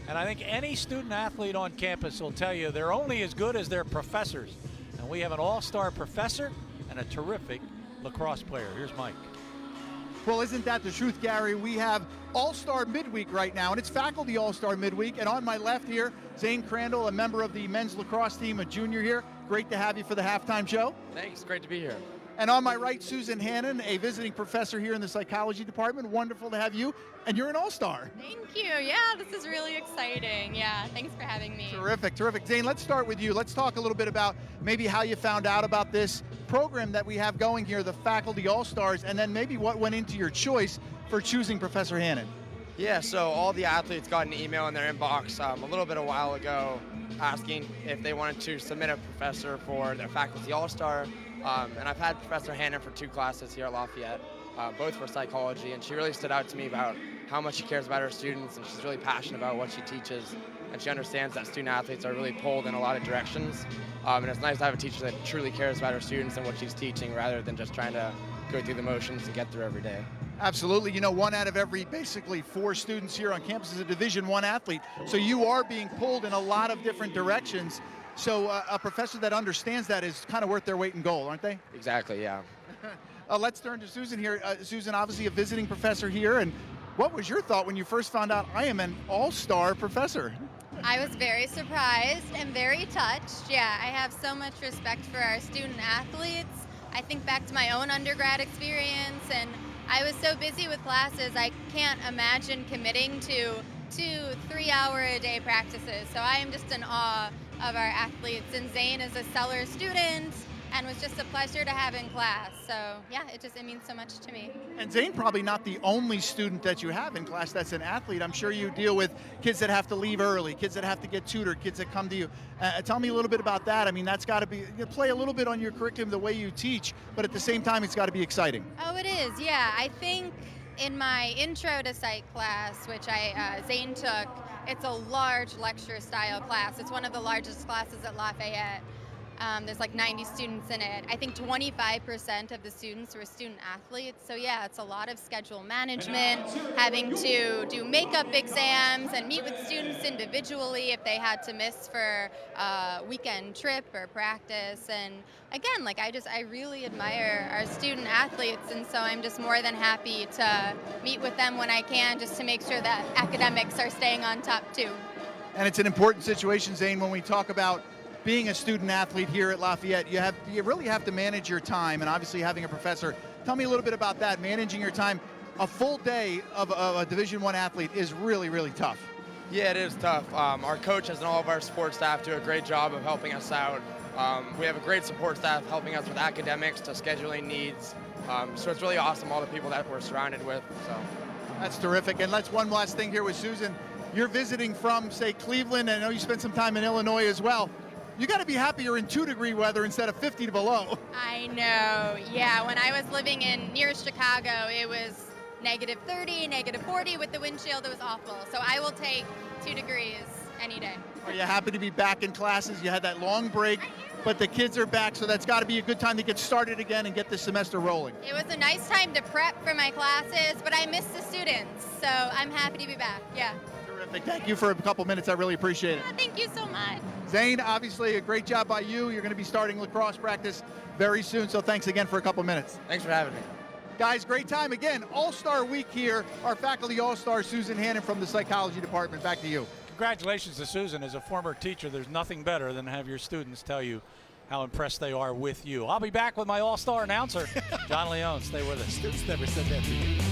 And I think any student athlete on campus will tell you they're only as good as their professors. And we have an all-star professor and a terrific lacrosse player. Here's Mike. Well, isn't that the truth, Gary? We have All-Star Midweek right now, and it's Faculty All-Star Midweek. And on my left here, Zane Crandall, a member of the men's lacrosse team, a junior here. Great to have you for the halftime show. Thanks, great to be here. And on my right, Susan Hannan, a visiting professor here in the psychology department. Wonderful to have you, and you're an all-star. Thank you. Yeah, this is really exciting. Yeah, thanks for having me. Terrific, terrific. Zane, let's start with you. Let's talk a little bit about maybe how you found out about this program that we have going here, the Faculty All-Stars, and then maybe what went into your choice for choosing Professor Hannan. Yeah, so all the athletes got an email in their inbox a little bit a while ago asking if they wanted to submit a professor for their Faculty All-Star. And I've had Professor Hannan for 2 classes here at Lafayette, both for psychology, and she really stood out to me about how much she cares about her students, and she's really passionate about what she teaches, and she understands that student athletes are really pulled in a lot of directions. And it's nice to have a teacher that truly cares about her students and what she's teaching rather than just trying to go through the motions and get through every day. Absolutely. You know, 1 out of every basically 4 students here on campus is a Division I athlete. So you are being pulled in a lot of different directions. So a professor that understands that is kind of worth their weight in gold, aren't they? Exactly, yeah. Let's turn to Susan here. Susan, obviously a visiting professor here. And what was your thought when you first found out I am an all-star professor? I was very surprised and very touched. Yeah, I have so much respect for our student athletes. I think back to my own undergrad experience, and I was so busy with classes, I can't imagine committing to 2-3 hour a day practices. So I am just in awe of our athletes, and Zane is a stellar student and was just a pleasure to have in class. So yeah, it means so much to me. And Zane, probably not the only student that you have in class that's an athlete. I'm sure you deal with kids that have to leave early, kids that have to get tutored, kids that come to you. Tell me a little bit about that. I mean, that's got to be, you play a little bit on your curriculum, the way you teach, but at the same time, it's got to be exciting. Oh, it is, yeah. I think in my intro to psych class, which Zane took, it's a large lecture style class. It's one of the largest classes at Lafayette. There's like 90 students in it. I think 25% of the students were student athletes. So yeah, it's a lot of schedule management, having to do makeup exams and meet with students individually if they had to miss for a weekend trip or practice. And again, like I really admire our student athletes, and so I'm just more than happy to meet with them when I can, just to make sure that academics are staying on top too. And it's an important situation, Zane, when we talk about being a student athlete here at Lafayette. You really have to manage your time, and obviously having a professor. Tell me a little bit about that, managing your time. A full day of a Division I athlete is really, really tough. Yeah, it is tough. Our coaches and all of our support staff do a great job of helping us out. We have a great support staff helping us with academics to scheduling needs. So it's really awesome, all the people that we're surrounded with. So that's terrific. And let's one last thing here with Susan. You're visiting from, say, Cleveland, and I know you spent some time in Illinois as well. You got to be happy you're in 2-degree weather instead of 50 to below. I know, yeah. When I was living near Chicago, it was -30, -40 with the windshield. It was awful. So I will take 2 degrees any day. Are you happy to be back in classes? You had that long break, but the kids are back, so that's got to be a good time to get started again and get this semester rolling. It was a nice time to prep for my classes, but I missed the students, so I'm happy to be back, yeah. Terrific. Thank you for a couple minutes. I really appreciate it. Yeah, thank you so much. Zane, obviously a great job by you. You're going to be starting lacrosse practice very soon, so thanks again for a couple minutes. thanks for having me. Guys, great time. Again, All-Star Week here. Our faculty All-Star, Susan Hannan from the psychology department. Back to you. Congratulations to Susan. As a former teacher, there's nothing better than to have your students tell you how impressed they are with you. I'll be back with my All-Star announcer, John Leone. Stay with us. Students never said that to you.